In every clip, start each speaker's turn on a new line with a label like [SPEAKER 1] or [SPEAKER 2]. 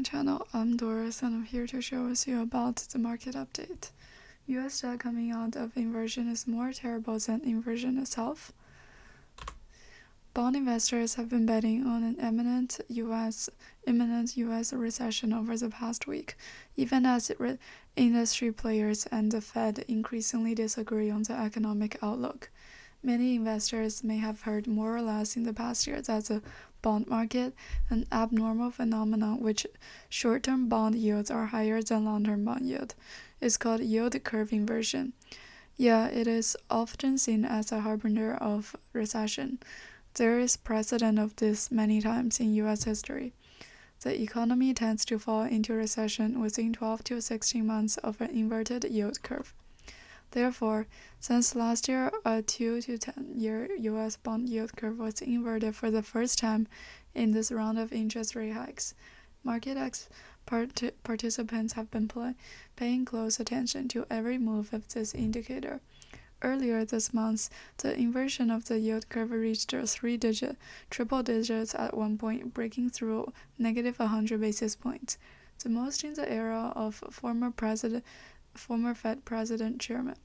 [SPEAKER 1] channel. I'm Doris and I'm here to share with you about the market update. US debt coming out of inversion is more terrible than inversion itself. Bond investors have been betting on an imminent US recession over the past week, even as industry players and the Fed increasingly disagree on the economic outlook. Many investors may have heard more or less in the past year that the bond market, an abnormal phenomenon which short-term bond yields are higher than long-term bond yield, is called yield curve inversion. Yeah, it is often seen as a harbinger of recession. There is precedent of this many times in US history. The economy tends to fall into recession within 12 to 16 months of an inverted yield curve. Therefore, since last year, a 2 to 10-year US bond yield curve was inverted for the first time in this round of interest rate hikes. Market participants have been paying close attention to every move of this indicator. Earlier this month, the inversion of the yield curve reached triple digits at one point, breaking through negative 100 basis points, the most in the era of former Fed President Chairman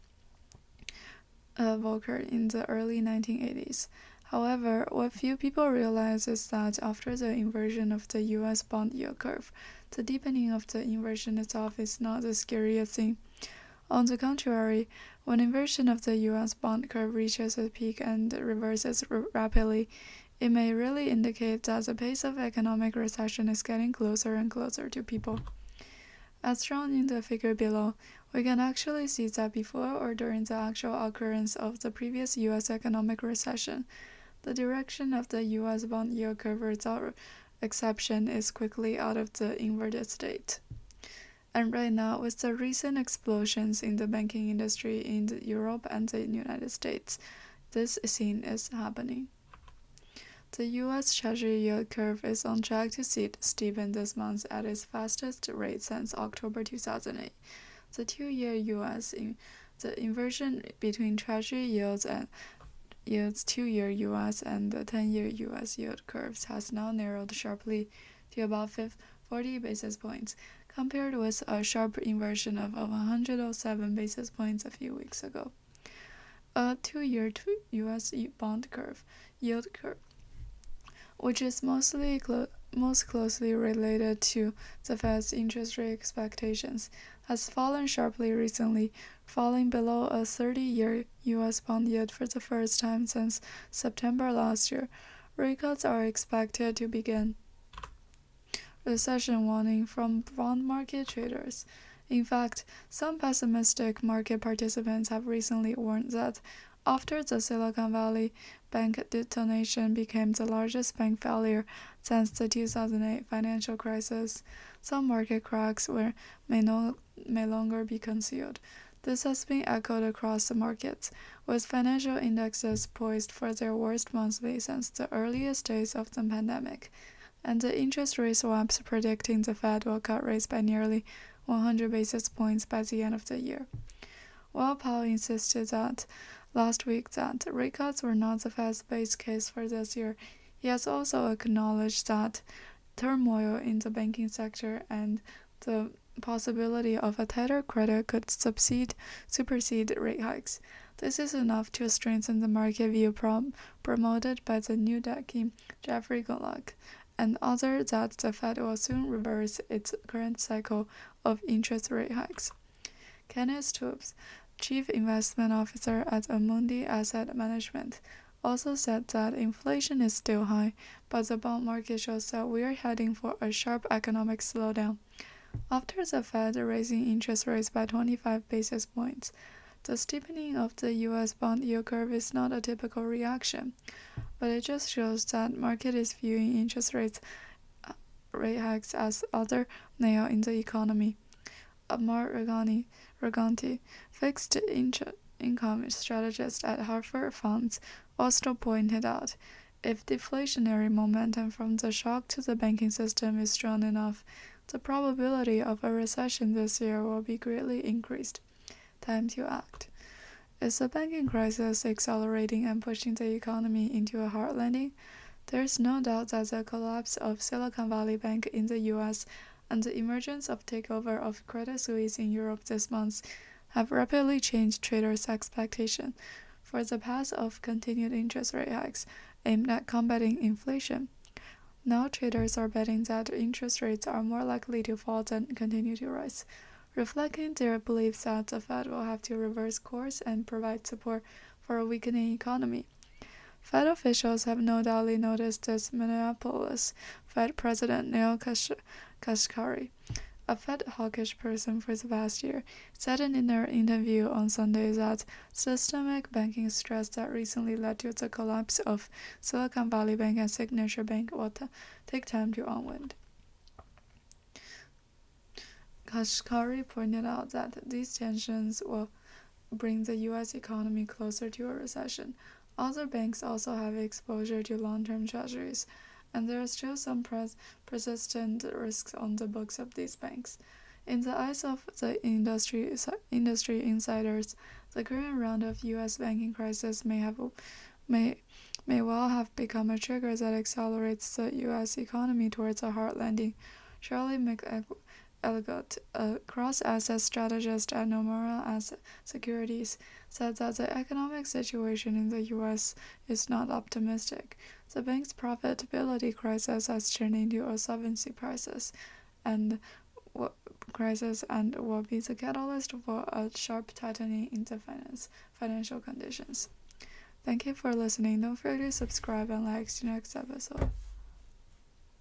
[SPEAKER 1] Volcker in the early 1980s. However, what few people realize is that after the inversion of the US bond yield curve, the deepening of the inversion itself is not the scariest thing. On the contrary, when inversion of the US bond curve reaches a peak and reverses rapidly, it may really indicate that the pace of economic recession is getting closer and closer to people. As shown in the figure below, we can actually see that before or during the actual occurrence of the previous US economic recession, the direction of the US bond yield curve without exception is quickly out of the inverted state. And right now, with the recent explosions in the banking industry in Europe and the United States, this scene is happening. The US Treasury yield curve is on track to steepen this month at its fastest rate since October 2008. The 2-year the inversion between Treasury yields 2-year US and the 10-year US yield curves has now narrowed sharply to about 40 basis points, compared with a sharp inversion of 107 basis points a few weeks ago. A 2-year US bond yield curve, which is most closely related to the Fed's interest rate expectations, has fallen sharply recently, falling below a 30-year US bond yield for the first time since September last year. Rate cuts are expected to begin. Recession warning from bond market traders. In fact, some pessimistic market participants have recently warned that after the Silicon Valley Bank detonation became the largest bank failure since the 2008 financial crisis, some market cracks may longer be concealed. This has been echoed across the markets, with financial indexes poised for their worst monthly since the earliest days of the pandemic, and the interest rate swaps predicting the Fed will cut rates by nearly 100 basis points by the end of the year. While Powell insisted last week that rate cuts were not the Fed's base case for this year, he has also acknowledged that turmoil in the banking sector and the possibility of a tighter credit could supersede rate hikes. This is enough to strengthen the market view promoted by the new debt king Jeffrey Gundlach and others that the Fed will soon reverse its current cycle of interest rate hikes. Kenneth Stoops, Chief Investment Officer at Amundi Asset Management, also said that inflation is still high, but the bond market shows that we are heading for a sharp economic slowdown. After the Fed raising interest rates by 25 basis points, the steepening of the US bond yield curve is not a typical reaction, but it just shows that market is viewing interest rate hikes as other nail in the economy. Amar Raganti, fixed income strategist at Harvard Funds, also pointed out, if deflationary momentum from the shock to the banking system is strong enough, the probability of a recession this year will be greatly increased. Time to act. Is the banking crisis accelerating and pushing the economy into a hard landing? There is no doubt that the collapse of Silicon Valley Bank in the US and the emergence of takeover of Credit Suisse in Europe this month have rapidly changed traders' expectation for the path of continued interest rate hikes aimed at combating inflation. Now traders are betting that interest rates are more likely to fall than continue to rise, reflecting their belief that the Fed will have to reverse course and provide support for a weakening economy. Fed officials have no doubtly noticed this. Minneapolis Fed President Neil Kashkari, a Fed hawkish person for the past year, said in an interview on Sunday that systemic banking stress that recently led to the collapse of Silicon Valley Bank and Signature Bank will take time to unwind. Kashkari pointed out that these tensions will bring the U.S. economy closer to a recession. Other banks also have exposure to long-term treasuries, and there are still some persistent risks on the books of these banks. In the eyes of the industry insiders, the current round of U.S. banking crisis may well have become a trigger that accelerates the U.S. economy towards a hard landing. Charlie McElligott, a cross-asset strategist at Nomura Asset Securities, said that the economic situation in the U.S. is not optimistic. The bank's profitability crisis has turned into a solvency crisis, and will be the catalyst for a sharp tightening in the financial conditions. Thank you for listening. Don't forget to subscribe and like. See you next episode.